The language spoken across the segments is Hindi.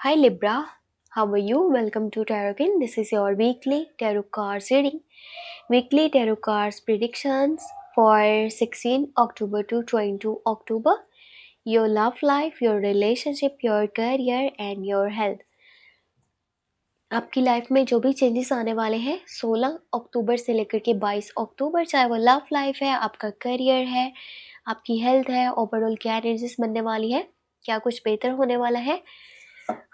Hi Libra, how are you? Welcome to Tarot. This is your weekly tarot cards reading. Weekly tarot cards predictions for 16 October to 22 October. Your love life, your relationship, your career and your health. आपकी लाइफ में जो भी चेंजेस आने वाले हैं 16 अक्टूबर से लेकर के 22 अक्टूबर, चाहे वो लव लाइफ है, आपका करियर है, आपकी हेल्थ है, ओवरऑल क्या एनर्जीज बनने वाली है, क्या कुछ बेहतर होने वाला है,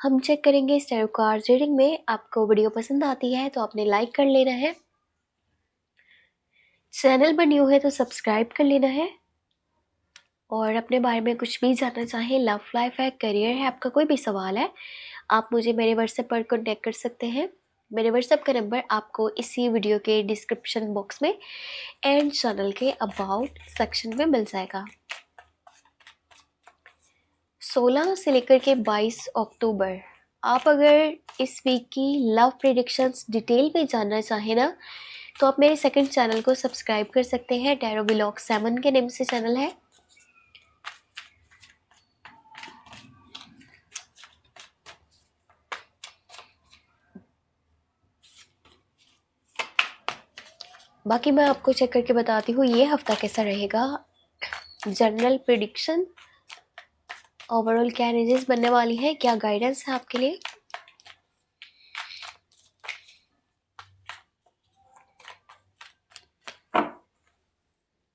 हम चेक करेंगे इस टैरो कार्ड रीडिंग में। आपको वीडियो पसंद आती है तो आपने लाइक कर लेना है, चैनल पर न्यू है तो सब्सक्राइब कर लेना है, और अपने बारे में कुछ भी जानना चाहें, लव लाइफ है, करियर है, आपका कोई भी सवाल है, आप मुझे मेरे व्हाट्सएप पर कॉन्टेक्ट कर सकते हैं। मेरे व्हाट्सएप का नंबर आपको इसी वीडियो के डिस्क्रिप्शन बॉक्स में एंड चैनल के अबाउट सेक्शन में मिल जाएगा। 16 से लेकर के 22 अक्टूबर, आप अगर इस वीक की लव प्रेडिक्शंस डिटेल में जानना चाहें ना, तो आप मेरे सेकंड चैनल को सब्सक्राइब कर सकते हैं। टैरो व्लॉग 7 के नेम से चैनल है। बाकी मैं आपको चेक करके बताती हूँ ये हफ्ता कैसा रहेगा। जनरल प्रेडिक्शन, ओवरऑल क्या एनर्जीज बनने वाली है, क्या गाइडेंस है आपके लिए।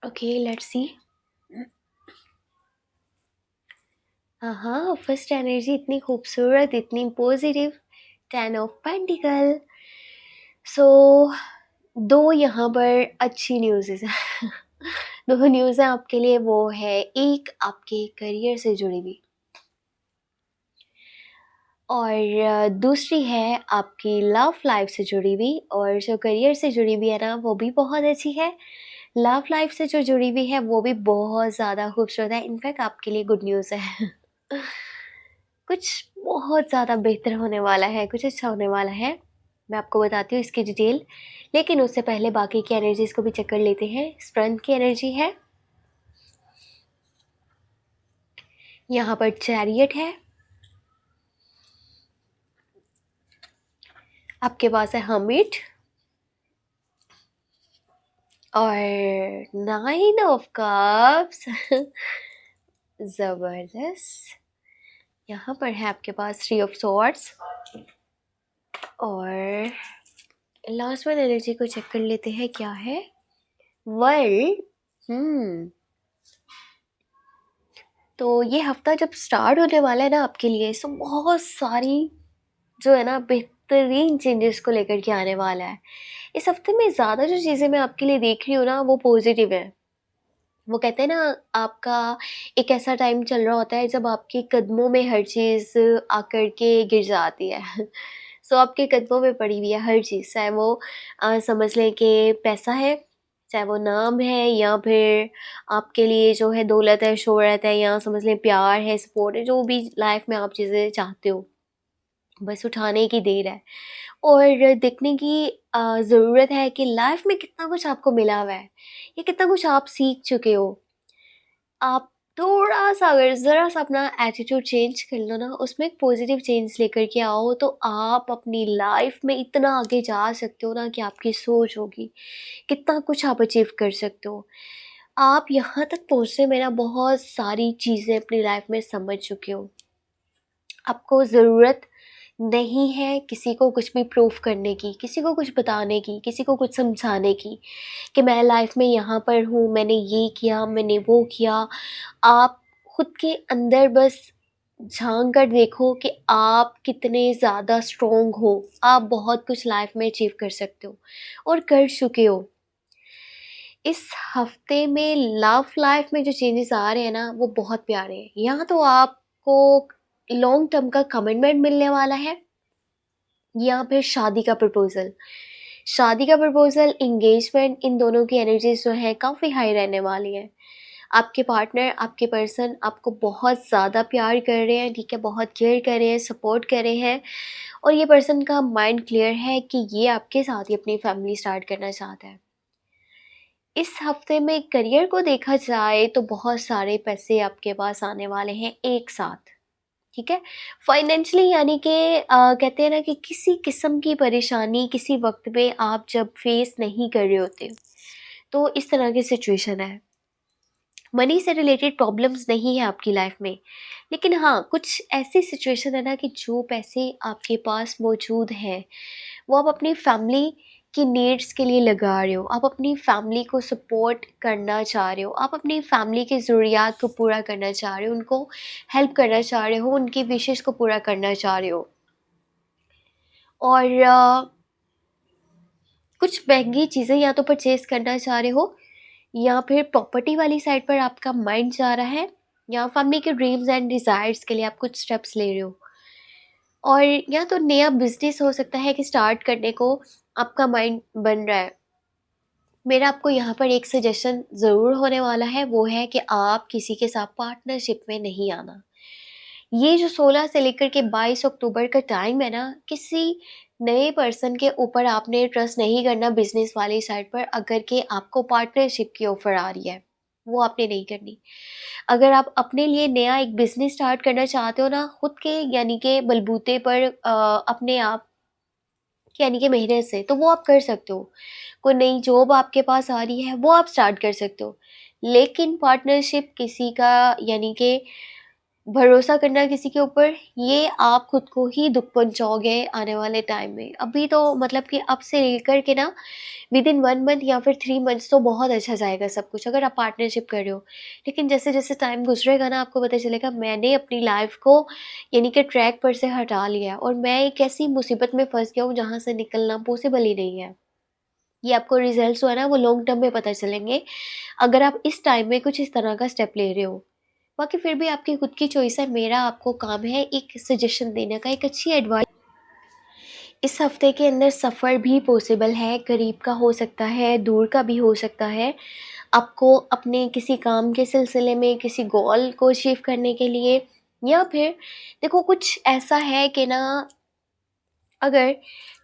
Okay, let's see. हाँ, फर्स्ट एनर्जी इतनी खूबसूरत, इतनी पॉजिटिव, 10 ऑफ पेंटिकल। सो दो यहाँ पर अच्छी न्यूज़ है। दो न्यूज़ है आपके लिए, वो है एक आपके करियर से जुड़ी हुई, और दूसरी है आपकी लव लाइफ से जुड़ी हुई। और जो करियर से जुड़ी हुई है ना, वो भी बहुत अच्छी है। लव लाइफ से जो जुड़ी हुई है वो भी बहुत ज़्यादा खूबसूरत है। इनफैक्ट आपके लिए गुड न्यूज़ है। कुछ बहुत ज़्यादा बेहतर होने वाला है, कुछ अच्छा होने वाला है। मैं आपको बताती हूँ इसकी डिटेल, लेकिन उससे पहले बाकी की एनर्जीज को भी चेक कर लेते हैं। स्ट्रेंथ की एनर्जी है, यहाँ पर चैरियट है, आपके पास है हर्मिट और 9 ऑफ कप्स। जबरदस्त। यहाँ पर है आपके पास 3 ऑफ सॉर्ड्स, और लास्ट वन एनर्जी को चेक कर लेते हैं क्या है। वर्ल्ड। तो ये हफ्ता जब स्टार्ट होने वाला है ना आपके लिए, सो बहुत सारी जो है ना बेहतरीन चेंजेस को लेकर के आने वाला है। इस हफ्ते में ज़्यादा जो चीज़ें मैं आपके लिए देख रही हूँ ना, वो पॉजिटिव है। वो कहते हैं ना, आपका एक ऐसा टाइम चल रहा होता है जब आपके कदमों में हर चीज़ आकर के गिर जाती है। सो आपके कदमों में पड़ी हुई है हर चीज़, चाहे वो समझ लें कि पैसा है, चाहे वो नाम है, या फिर आपके लिए जो है दौलत है, शोहरत है, या समझ लें प्यार है, सपोर्ट है, जो भी लाइफ में आप चीज़ें चाहते हो, बस उठाने की देर है। और देखने की ज़रूरत है कि लाइफ में कितना कुछ आपको मिला हुआ है, या कितना कुछ आप सीख चुके हो। आप थोड़ा-सा अगर ज़रा-सा अपना एटीट्यूड चेंज कर लो ना, उसमें एक पॉजिटिव चेंज लेकर के आओ, तो आप अपनी लाइफ में इतना आगे जा सकते हो ना कि आपकी सोच होगी, कितना कुछ आप अचीव कर सकते हो। आप यहाँ तक पहुँचने में ना बहुत सारी चीज़ें अपनी लाइफ में समझ चुके हो। आपको ज़रूरत नहीं है किसी को कुछ भी प्रूफ करने की, किसी को कुछ बताने की, किसी को कुछ समझाने की कि मैं लाइफ में यहाँ पर हूँ, मैंने ये किया, मैंने वो किया। आप खुद के अंदर बस झांक कर देखो कि आप कितने ज़्यादा स्ट्रॉन्ग हो। आप बहुत कुछ लाइफ में अचीव कर सकते हो और कर चुके हो। इस हफ्ते में लव लाइफ में जो चेंजेस आ रहे हैं ना, वो बहुत प्यारे हैं। यहाँ तो आपको लॉन्ग टर्म का कमिटमेंट मिलने वाला है, या फिर शादी का प्रपोज़ल। शादी का प्रपोज़ल, एंगेजमेंट, इन दोनों की एनर्जीज़ जो है काफ़ी हाई रहने वाली हैं। आपके पार्टनर, आपके पर्सन आपको बहुत ज़्यादा प्यार कर रहे हैं, ठीक है, बहुत केयर कर रहे हैं, सपोर्ट कर रहे हैं, और ये पर्सन का माइंड क्लियर है कि ये आपके साथ ही अपनी फैमिली स्टार्ट करना चाहता है। इस हफ्ते में करियर को देखा जाए तो बहुत सारे पैसे आपके पास आने वाले हैं एक साथ, ठीक है? फाइनेंशियली यानी कि कहते हैं ना कि किसी किस्म की परेशानी किसी वक़्त पे आप जब फेस नहीं कर रहे होते, तो इस तरह की सिचुएशन है। मनी से रिलेटेड प्रॉब्लम्स नहीं है आपकी लाइफ में, लेकिन हाँ, कुछ ऐसी सिचुएशन है ना कि जो पैसे आपके पास मौजूद हैं, वो आप अपनी फैमिली की नीड्स के लिए लगा रहे हो, आप अपनी फैमिली को सपोर्ट करना चाह रहे हो, आप अपनी फैमिली की ज़रूरियात को पूरा करना चाह रहे हो, उनको हेल्प करना चाह रहे हो, उनकी विशेज़ को पूरा करना चाह रहे हो। और कुछ महँगी चीज़ें या तो परचेज़ करना चाह रहे हो, या फिर प्रॉपर्टी वाली साइड पर आपका माइंड जा रहा है, या फैमिली के ड्रीम्स एंड डिज़ायर्स के लिए आप कुछ स्टेप्स ले रहे हो। और या तो नया बिज़नेस हो सकता है कि स्टार्ट करने को आपका माइंड बन रहा है। मेरा आपको यहाँ पर एक सजेशन ज़रूर होने वाला है, वो है कि आप किसी के साथ पार्टनरशिप में नहीं आना। ये जो 16 से लेकर के 22 अक्टूबर का टाइम है ना, किसी नए पर्सन के ऊपर आपने ट्रस्ट नहीं करना बिज़नेस वाली साइड पर, अगर कि आपको पार्टनरशिप की ऑफ़र आ रही है, वो आपने नहीं करनी। अगर आप अपने लिए नया एक बिज़नेस स्टार्ट करना चाहते हो ना, खुद के यानी कि बलबूते पर अपने आप यानी कि मेहनत से, तो वो आप कर सकते हो। कोई नई जॉब आपके पास आ रही है, वो आप स्टार्ट कर सकते हो। लेकिन पार्टनरशिप किसी का यानी कि भरोसा करना किसी के ऊपर, ये आप खुद को ही दुःख पहुँचाओगे आने वाले टाइम में। अभी तो मतलब कि अब से लेकर के ना विदिन 1 मंथ या फिर 3 मंथ्स तो बहुत अच्छा जाएगा सब कुछ, अगर आप पार्टनरशिप कर रहे हो। लेकिन जैसे-जैसे टाइम गुज़रेगा ना, आपको पता चलेगा मैंने अपनी लाइफ़ को यानी कि ट्रैक पर से हटा लिया है, और मैं एक ऐसी मुसीबत में फँस गया हूँ जहाँ से निकलना पॉसिबल ही नहीं है। ये आपको रिज़ल्ट्स जो है ना वो लॉन्ग टर्म में पता चलेंगे, अगर आप इस टाइम में कुछ इस तरह का स्टेप ले रहे हो। बाकी फिर भी आपकी खुद की चॉइस है, मेरा आपको काम है एक सजेशन देने का, एक अच्छी एडवाइस। इस हफ्ते के अंदर सफ़र भी पॉसिबल है, करीब का हो सकता है, दूर का भी हो सकता है। आपको अपने किसी काम के सिलसिले में, किसी गोल को अचीव करने के लिए, या फिर देखो कुछ ऐसा है कि ना, अगर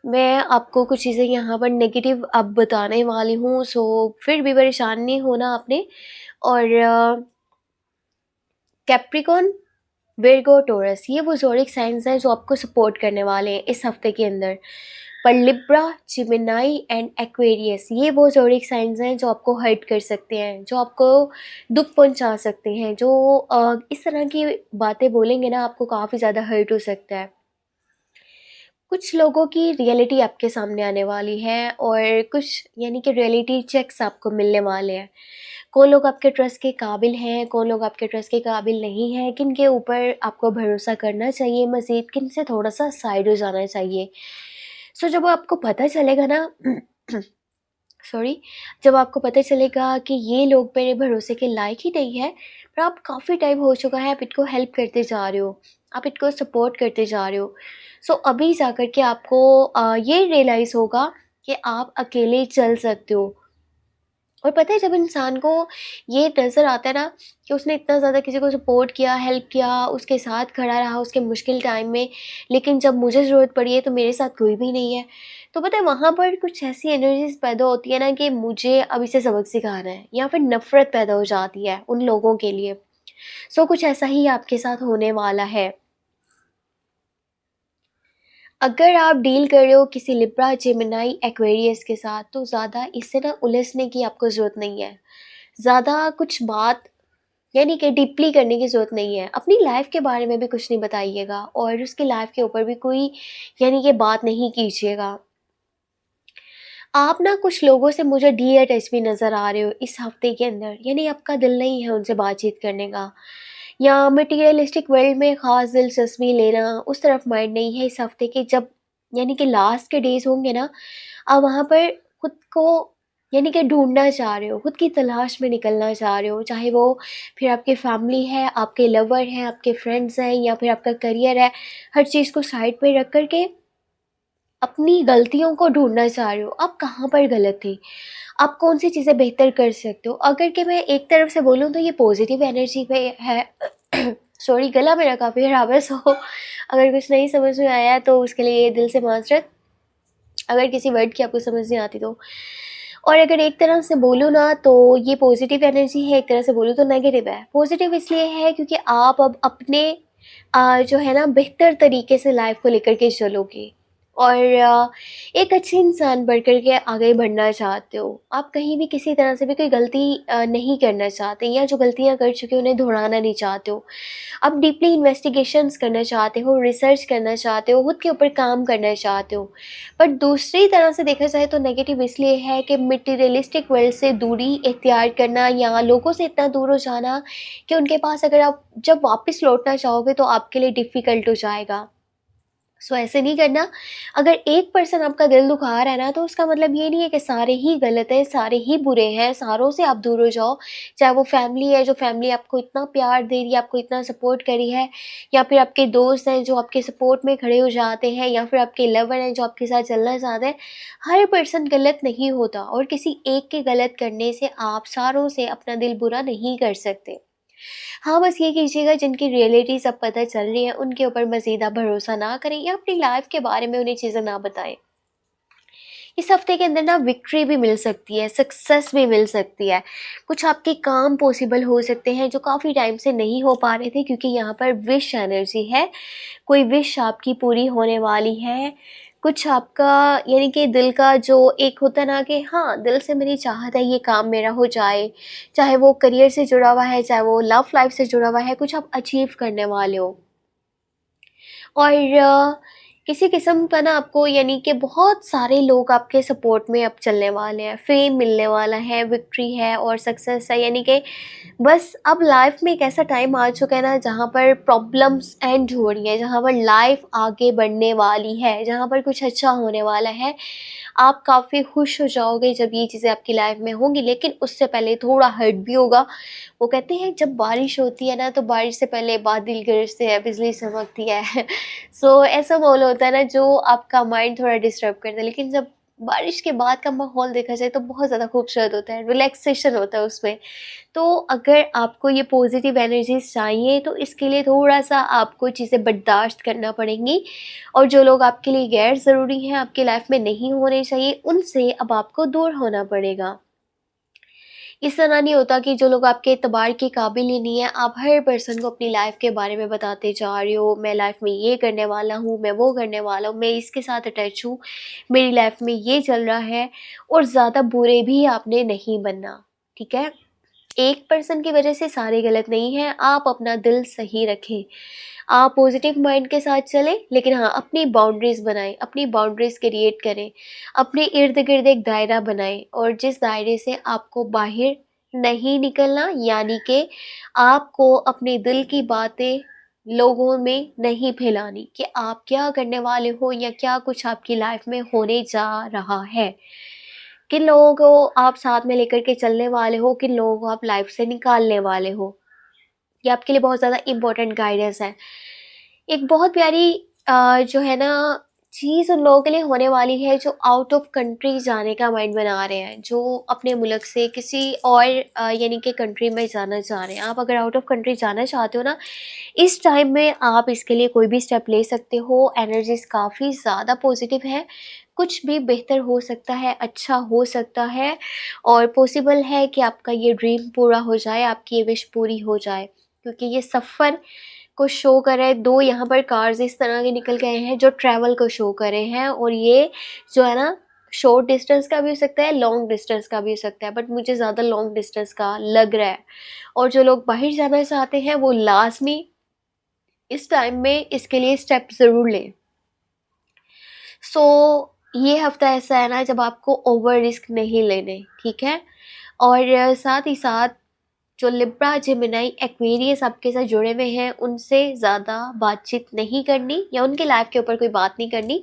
मैं आपको कुछ चीज़ें यहाँ पर नेगेटिव अब बताने वाली हूँ, सो फिर भी परेशान नहीं होना आपने। और कैप्रिकॉन, विर्गो, टॉरस, ये वो ज़ोडिएक साइन्स हैं जो आपको सपोर्ट करने वाले हैं इस हफ्ते के अंदर। पर लिब्रा, जेमिनी एंड एक्वेरियस, ये वो ज़ोडिएक साइन्स हैं जो आपको हर्ट कर सकते हैं, जो आपको दुःख पहुँचा सकते हैं, जो इस तरह की बातें बोलेंगे ना, आपको काफ़ी ज़्यादा हर्ट हो सकता है। कुछ लोगों की रियलिटी आपके सामने आने वाली है, और कुछ यानी कि रियलिटी चेक्स आपको मिलने वाले हैं। कौन लोग आपके ट्रस्ट के काबिल हैं, कौन लोग आपके ट्रस्ट के काबिल नहीं हैं, किन के ऊपर आपको भरोसा करना चाहिए मज़ीद, किन से थोड़ा-सा साइड हो जाना चाहिए। सो जब आपको पता चलेगा ना सॉरी, जब आपको पता चलेगा कि ये लोग मेरे भरोसे के लायक ही नहीं है, पर आप काफ़ी टाइम हो चुका है, आप इनको हेल्प करते जा रहे हो, आप इनको सपोर्ट करते जा रहे हो। सो अभी जाकर के आपको ये रियलाइज़ होगा कि आप अकेले चल सकते हो। और पता है, जब इंसान को ये नज़र आता है ना कि उसने इतना ज़्यादा किसी को सपोर्ट किया, हेल्प किया, उसके साथ खड़ा रहा उसके मुश्किल टाइम में, लेकिन जब मुझे ज़रूरत पड़ी है तो मेरे साथ कोई भी नहीं है। तो पता है, वहाँ पर कुछ ऐसी एनर्जीज़ पैदा होती है ना कि मुझे अब इसे सबक सिखाना है, या फिर नफ़रत पैदा हो जाती है उन लोगों के लिए। सो कुछ ऐसा ही आपके साथ होने वाला है। अगर आप डील कर रहे हो किसी लिब्रा, जेमिनी, एक्वेरियस के साथ, तो ज़्यादा इससे ना उलझने की आपको ज़रूरत नहीं है। ज़्यादा कुछ बात यानी कि डीपली करने की ज़रूरत नहीं है। अपनी लाइफ़ के बारे में भी कुछ नहीं बताइएगा, और उसकी लाइफ़ के ऊपर भी कोई यानी कि बात नहीं कीजिएगा। आप ना कुछ लोगों से मुझे डी-अटैच भी नज़र आ रहे हो इस हफ़्ते के अंदर, यानी आपका दिल नहीं है उनसे बातचीत करने का, या मटीरियलिस्टिक वर्ल्ड में ख़ास दिलचस्पी लेना, उस तरफ माइंड नहीं है इस हफ़्ते के। जब यानी कि लास्ट के डेज़ होंगे ना, आप वहाँ पर खुद को यानी कि ढूँढना चाह रहे हो, खुद की तलाश में निकलना चाह रहे हो, चाहे वो फिर आपकी फैमिली है, आपके लवर हैं, आपके फ्रेंड्स हैं, या फिर आपका करियर है। हर चीज़ को साइड पे रख कर के अपनी गलतियों को ढूँढना चाह रहे हो, आप कहाँ पर गलत थे, आप कौन-सी चीज़ें बेहतर कर सकते हो। अगर कि मैं एक तरफ से बोलूँ तो ये पॉज़िटिव एनर्जी पे है। सॉरी, गला मेरा काफ़ी ख़राब है, सो अगर कुछ नहीं समझ में आया तो उसके लिए दिल से माज़रत, अगर किसी वर्ड की आपको समझ नहीं आती तो। और अगर एक तरह से बोलूँ ना तो ये पॉज़िटिव एनर्जी है, एक तरह से बोलूँ तो नेगेटिव है। पॉज़िटिव इसलिए है क्योंकि आप अब अपने जो है ना बेहतर तरीके से लाइफ को लेकर के चलोगे और एक अच्छे इंसान बन कर के आगे बढ़ना चाहते हो, आप कहीं भी किसी तरह से भी कोई गलती नहीं करना चाहते, या जो गलतियाँ कर चुके हो उन्हें दोहराना नहीं चाहते हो। आप डीपली इन्वेस्टिगेशंस करना चाहते हो, रिसर्च करना चाहते हो, खुद के ऊपर काम करना चाहते हो। बट दूसरी तरह से देखा जाए तो नेगेटिव इसलिए है कि मटेरियलिस्टिक वर्ल्ड से दूरी इख्तियार करना या लोगों से इतना दूर हो जाना कि उनके पास अगर आप जब वापस लौटना चाहोगे तो आपके लिए डिफ़िकल्ट हो जाएगा। सो ऐसे नहीं करना। अगर एक पर्सन आपका दिल दुखा रहा है ना, तो उसका मतलब ये नहीं है कि सारे ही गलत हैं, सारे ही बुरे हैं, सारों से आप दूर हो जाओ। चाहे वो फैमिली है, जो फैमिली आपको इतना प्यार दे रही है, आपको इतना सपोर्ट कर रही है, या फिर आपके दोस्त हैं जो आपके सपोर्ट में खड़े हो जाते हैं, या फिर आपके लवर हैं जो आपके साथ चलना चाहते हैं। हर पर्सन गलत नहीं होता और किसी एक के गलत करने से आप सारों से अपना दिल बुरा नहीं कर सकते। हाँ, बस ये कीजिएगा जिनकी रियलिटी सब पता चल रही है, उनके ऊपर मज़ीदा भरोसा ना करें या अपनी लाइफ़ के बारे में उन्हें चीज़ें ना बताएँ। इस हफ़्ते के अंदर ना विक्ट्री भी मिल सकती है, सक्सेस भी मिल सकती है। कुछ आपके काम पॉसिबल हो सकते हैं जो काफ़ी टाइम से नहीं हो पा रहे थे, क्योंकि यहाँ पर विश एनर्जी है। कोई विश आपकी पूरी होने वाली है। कुछ आपका यानी कि दिल का जो एक होता है ना कि हाँ, दिल से मेरी चाहत है ये काम मेरा हो जाए। चाहे वो करियर से जुड़ा हुआ है, चाहे वो लव लाइफ़ से जुड़ा हुआ है, कुछ आप अचीव करने वाले हो। और किसी किस्म का ना आपको यानी कि बहुत सारे लोग आपके सपोर्ट में अब चलने वाले हैं, फेम मिलने वाला है, विक्ट्री है और सक्सेस है। यानी कि बस अब लाइफ में एक ऐसा टाइम आ चुका है ना जहाँ पर प्रॉब्लम्स एंड हो रही है, जहाँ पर लाइफ आगे बढ़ने वाली है, जहाँ पर कुछ अच्छा होने वाला है। आप काफ़ी खुश हो जाओगे जब ये चीज़ें आपकी लाइफ में होंगी, लेकिन उससे पहले थोड़ा हर्ट भी होगा। वो कहते हैं जब बारिश होती है ना, तो बारिश से पहले बादल गरजते हैं, बिजली चमकती है। सो ऐसा माहौल होता है ना जो आपका माइंड थोड़ा डिस्टर्ब करता है, लेकिन जब बारिश के बाद का माहौल देखा जाए तो बहुत ज़्यादा खूबसूरत होता है, रिलैक्सेशन होता है उसमें। तो अगर आपको ये पॉजिटिव एनर्जीज चाहिए तो इसके लिए थोड़ा-सा आपको चीज़ें बर्दाश्त करना पड़ेंगी, और जो लोग आपके लिए गैर ज़रूरी हैं, आपकी लाइफ में नहीं होने चाहिए, उनसे अब आपको दूर होना पड़ेगा। इस तरह नहीं होता कि जो लोग आपके एतबार के काबिल ही नहीं है, आप हर पर्सन को अपनी लाइफ के बारे में बताते जा रहे हो, मैं लाइफ में ये करने वाला हूँ, मैं वो करने वाला हूँ, मैं इसके साथ अटैच हूँ, मेरी लाइफ में ये चल रहा है। और ज़्यादा बुरे भी आपने नहीं बनना, ठीक है? एक पर्सन की वजह से सारे गलत नहीं हैं, आप अपना दिल सही रखें। आप पॉजिटिव माइंड के साथ चलें, लेकिन हाँ, अपनी बाउंड्रीज़ बनाएँ, अपनी बाउंड्रीज़ क्रिएट करें, अपने इर्द-गिर्द एक दायरा बनाएँ, और जिस दायरे से आपको बाहर नहीं निकलना, यानी कि आपको अपने दिल की बातें लोगों में नहीं फैलानी कि आप क्या करने वाले हो या क्या कुछ आपकी लाइफ में होने जा रहा है। किन लोगों को आप साथ में लेकर के चलने वाले हो, किन लोगों को आप लाइफ से निकालने वाले हो, ये आपके लिए बहुत ज़्यादा इम्पोर्टेंट गाइडेंस है। एक बहुत प्यारी जो है ना चीज़ उन लोगों के लिए होने वाली है जो आउट ऑफ कंट्री जाने का माइंड बना रहे हैं, जो अपने मुल्क से किसी और यानी कि कंट्री में जाना चाह रहे हैं। आप अगर आउट ऑफ कंट्री जाना चाहते हो ना, इस टाइम में आप इसके लिए कोई भी स्टेप ले सकते हो। एनर्जीज़ काफ़ी ज़्यादा पॉजिटिव है, कुछ भी बेहतर हो सकता है, अच्छा हो सकता है, और पॉसिबल है कि आपका ये ड्रीम पूरा हो जाए, आपकी ये विश पूरी हो जाए। क्योंकि ये सफ़र को शो कर रहा है, 2 यहाँ पर कार्स इस तरह के निकल के आए हैं जो ट्रैवल को शो कर रहे हैं, और ये जो है ना शॉर्ट डिस्टेंस का भी हो सकता है, लॉन्ग डिस्टेंस का भी हो सकता है, बट मुझे ज़्यादा लॉन्ग डिस्टेंस का लग रहा है। और जो लोग बाहर जाना चाहते हैं वो लाज़मी इस टाइम में इसके लिए स्टेप ज़रूर लें। सो ये हफ़्ता ऐसा है ना जब आपको ओवर रिस्क नहीं लेने, ठीक है? और साथ ही साथ जो लिब्रा, जेमिनी, एक्वेरियस आपके साथ जुड़े हुए हैं, उनसे ज़्यादा बातचीत नहीं करनी, या उनकी लाइफ़ के ऊपर कोई बात नहीं करनी,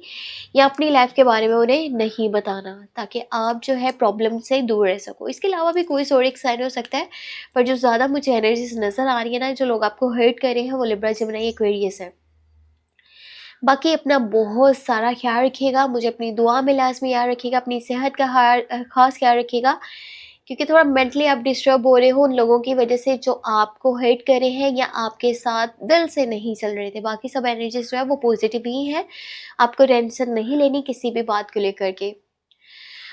या अपनी लाइफ़ के बारे में उन्हें नहीं बताना, ताकि आप जो है प्रॉब्लम से दूर रह सको। इसके अलावा भी कोई ज़ोडिएक साइन हो सकता है, पर जो ज़्यादा मुझे एनर्जीज़ नज़र आ रही है ना, जो लोग आपको हर्ट कर रहे हैं, वो लिब्रा, जेमिनी, एक्वेरियस है। बाकी अपना बहुत सारा ख़्याल रखिएगा, मुझे अपनी दुआ में लाज़मी याद रखिएगा, अपनी सेहत का ख़ास ख़्याल रखिएगा, क्योंकि थोड़ा मेंटली आप डिस्टर्ब हो रहे हो उन लोगों की वजह से जो आपको हर्ट कर रहे हैं या आपके साथ दिल से नहीं चल रहे थे। बाकी सब एनर्जीज़ जो है वो पॉजिटिव ही हैं, आपको टेंशन नहीं लेनी किसी भी बात को लेकर के।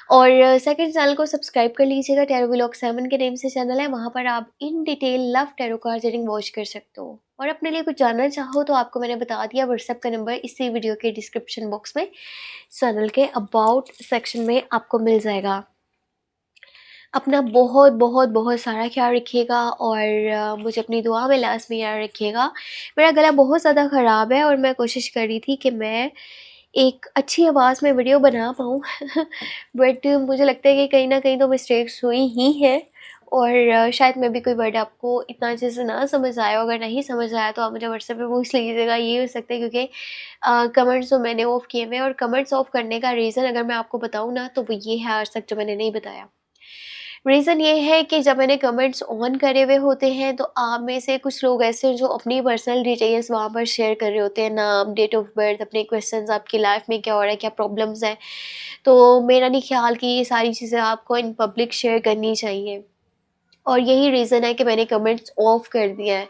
और सेकंड चैनल को सब्सक्राइब कर लीजिएगा, टैरो व्लॉग 7 के नेम से चैनल है, वहाँ पर आप in detail love tarot card reading watch कर सकते हो। और अपने लिए कुछ जानना चाहो तो आपको मैंने बता दिया, व्हाट्सएप का नंबर इसी वीडियो के डिस्क्रिप्शन बॉक्स में चैनल के अबाउट सेक्शन में आपको मिल जाएगा। अपना बहुत बहुत बहुत सारा ख्याल रखिएगा और मुझे अपनी दुआ में लास्ट में याद रखिएगा। मेरा गला बहुत ज़्यादा ख़राब है और मैं कोशिश कर रही थी कि मैं एक अच्छी आवाज़ में वीडियो बना पाऊँ बट मुझे लगता है कि कहीं न कहीं तो मिस्टेक्स हुई ही है और शायद मैं भी कोई वर्ड आपको इतना अच्छे से ना समझ आया हो। अगर नहीं समझ आया तो आप मुझे व्हाट्सएप पे पूछ लीजिएगा, ये हो सकता है क्योंकि कमेंट्स तो मैंने ऑफ़ किए हुए हैं और कमेंट्स ऑफ़ करने का रीज़न अगर मैं आपको बताऊँ ना तो वो ये है आज तक जो मैंने नहीं बताया। रीज़न ये है कि जब मैंने कमेंट्स ऑन करे हुए होते हैं तो आप में से कुछ लोग ऐसे हैं जो अपनी पर्सनल डिटेल्स वहाँ पर शेयर कर रहे होते हैं, नाम, डेट ऑफ बर्थ, अपने क्वेश्चंस, आपकी लाइफ में क्या हो रहा है, क्या प्रॉब्लम्स हैं। तो मेरा नहीं ख्याल कि ये सारी चीज़ें आपको इन पब्लिक शेयर करनी चाहिए और यही रीज़न है कि मैंने कमेंट्स ऑफ कर दिया है।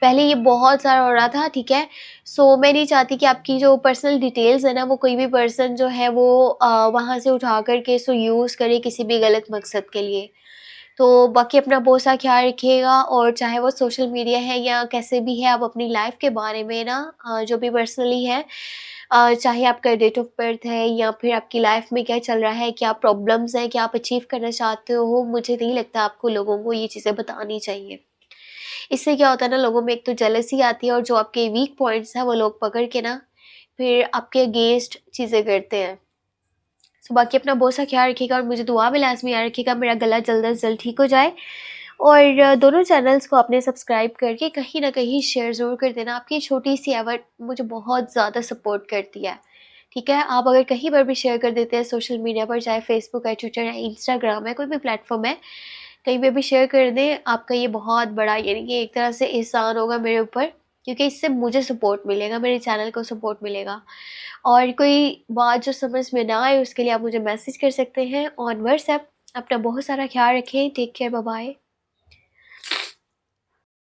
पहले ये बहुत सारा हो रहा था, ठीक है? सो मैं नहीं चाहती कि आपकी जो पर्सनल डिटेल्स है ना वो कोई भी पर्सन जो है वो वहाँ से उठा कर के इसको यूज़ करे किसी भी गलत मकसद के लिए। तो बाकी अपना बहुत सा ख्याल रखिएगा और चाहे वो सोशल मीडिया है या कैसे भी है, आप अपनी लाइफ के बारे में ना जो भी पर्सनली है, चाहे आपका डेट ऑफ बर्थ है या फिर आपकी लाइफ में क्या चल रहा है, क्या प्रॉब्लम्स हैं, क्या आप अचीव करना चाहते हो, मुझे नहीं लगता आपको लोगों को ये चीज़ें बतानी चाहिए। इससे क्या होता है ना, लोगों में एक तो जेलसी आती है और जो आपके वीक पॉइंट्स हैं वो लोग पकड़ के ना फिर आपके अगेंस्ट चीज़ें करते हैं। सो बाकी अपना बहुत सा ख्याल रखिएगा और मुझे दुआ में लाज़मी याद रखिएगा मेरा गला जल्द अज़ जल्द ठीक हो जाए। और दोनों चैनल्स को आपने सब्सक्राइब करके कहीं न कहीं शेयर ज़रूर कर देना। आपकी छोटी-सी एफ़र्ट मुझे बहुत ज़्यादा सपोर्ट करती है, ठीक है? आप अगर कहीं पर भी शेयर कर देते हैं सोशल मीडिया पर, चाहे फ़ेसबुक है, ट्विटर है, इंस्टाग्राम है, कोई भी प्लेटफ़ॉर्म है, कहीं पे भी शेयर कर दें, आपका ये बहुत बड़ा यानी कि एक तरह से एहसान होगा मेरे ऊपर, क्योंकि इससे मुझे सपोर्ट मिलेगा, मेरे चैनल को सपोर्ट मिलेगा। और कोई बात जो समझ में ना आए उसके लिए आप मुझे मैसेज कर सकते हैं ऑन व्हाट्सएप। अपना बहुत सारा ख्याल रखें। Take care, bye bye.